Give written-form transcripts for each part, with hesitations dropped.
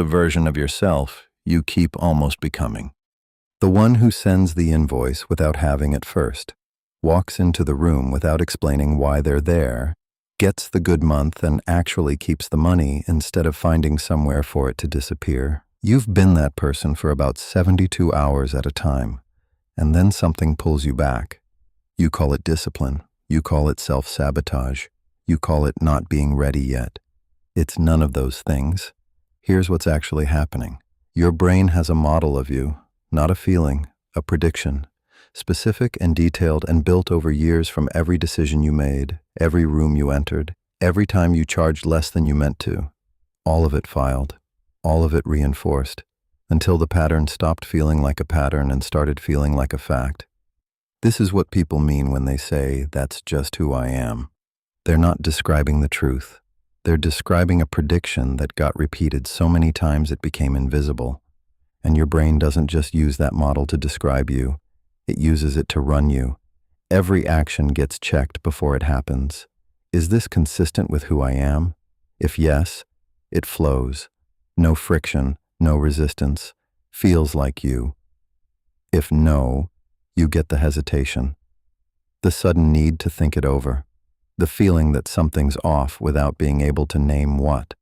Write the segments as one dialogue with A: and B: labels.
A: the version of yourself you keep almost becoming. The one who sends the invoice without having it first, walks into the room without explaining why they're there, gets the good month and actually keeps the money instead of finding somewhere for it to disappear. You've been that person for about 72 hours at a time, and then something pulls you back. You call it discipline. You call it self-sabotage. You call it not being ready yet. It's none of those things. Here's what's actually happening. Your brain has a model of you, not a feeling, a prediction, specific and detailed and built over years from every decision you made, every room you entered, every time you charged less than you meant to. All of it filed, all of it reinforced, until the pattern stopped feeling like a pattern and started feeling like a fact. This is what people mean when they say, "That's just who I am." They're not describing the truth. They're describing a prediction that got repeated so many times it became invisible. And your brain doesn't just use that model to describe you. It uses it to run you. Every action gets checked before it happens. Is this consistent with who I am? If yes, it flows. No friction, no resistance. Feels like you. If no, you get the hesitation. The sudden need to think it over. The feeling that something's off without being able to name what.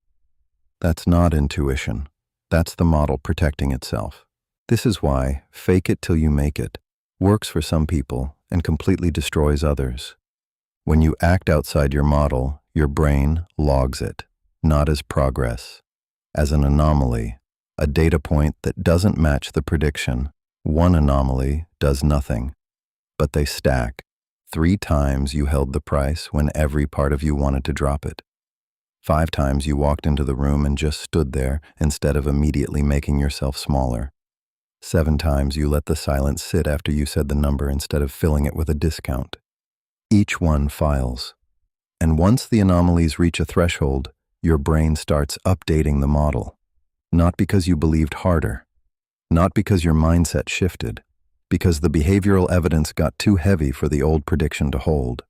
A: That's not intuition. That's the model protecting itself. This is why fake it till you make it works for some people and completely destroys others. When you act outside your model, your brain logs it, not as progress, as an anomaly, a data point that doesn't match the prediction. One anomaly does nothing, but they stack. 3 times you held the price when every part of you wanted to drop it. 5 times you walked into the room and just stood there instead of immediately making yourself smaller. 7 times you let the silence sit after you said the number instead of filling it with a discount. Each one files. And once the anomalies reach a threshold, your brain starts updating the model. Not because you believed harder. Not because your mindset shifted. Because the behavioral evidence got too heavy for the old prediction to hold.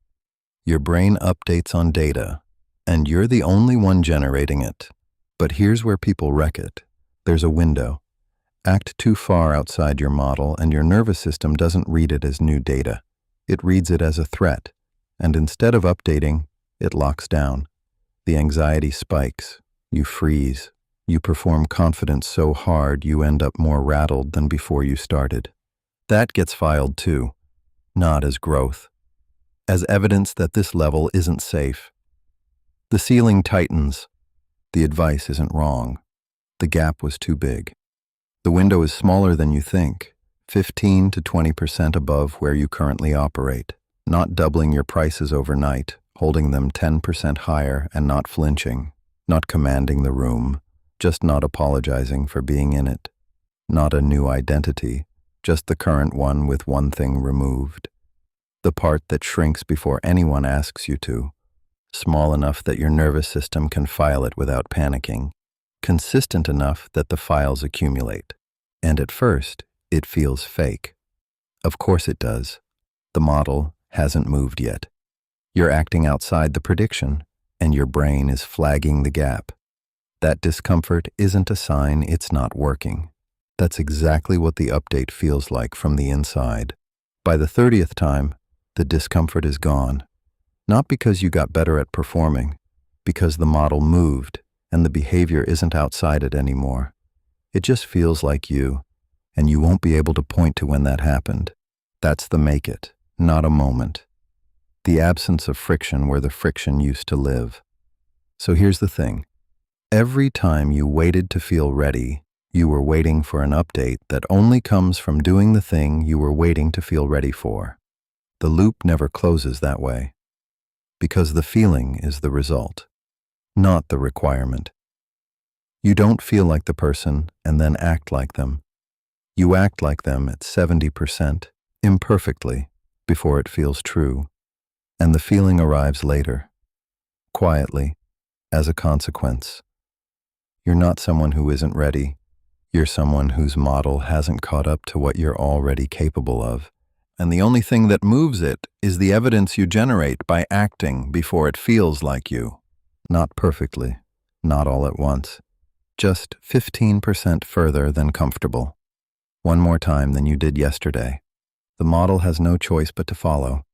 A: Your brain updates on data, and you're the only one generating it. But here's where people wreck it. There's a window. Act too far outside your model, and your nervous system doesn't read it as new data. It reads it as a threat, and instead of updating, it locks down. The anxiety spikes. You freeze. You perform confidence so hard you end up more rattled than before you started. That gets filed too, not as growth, as evidence that this level isn't safe. The ceiling tightens. The advice isn't wrong. The gap was too big. The window is smaller than you think, 15 to 20% above where you currently operate, not doubling your prices overnight, holding them 10% higher and not flinching, not commanding the room, just not apologizing for being in it, not a new identity, just the current one with one thing removed. The part that shrinks before anyone asks you to. Small enough that your nervous system can file it without panicking. Consistent enough that the files accumulate. And at first, it feels fake. Of course it does. The model hasn't moved yet. You're acting outside the prediction, and your brain is flagging the gap. That discomfort isn't a sign it's not working. That's exactly what the update feels like from the inside. By the 30th time, the discomfort is gone. Not because you got better at performing, because the model moved and the behavior isn't outside it anymore. It just feels like you, and you won't be able to point to when that happened. That's the make it, not a moment. The absence of friction where the friction used to live. So here's the thing. Every time you waited to feel ready, you were waiting for an update that only comes from doing the thing you were waiting to feel ready for. The loop never closes that way, because the feeling is the result, not the requirement. You don't feel like the person and then act like them. You act like them at 70%, imperfectly, before it feels true, and the feeling arrives later, quietly, as a consequence. You're not someone who isn't ready. You're someone whose model hasn't caught up to what you're already capable of. And the only thing that moves it is the evidence you generate by acting before it feels like you. Not perfectly, not all at once, just 15% further than comfortable. One more time than you did yesterday. The model has no choice but to follow.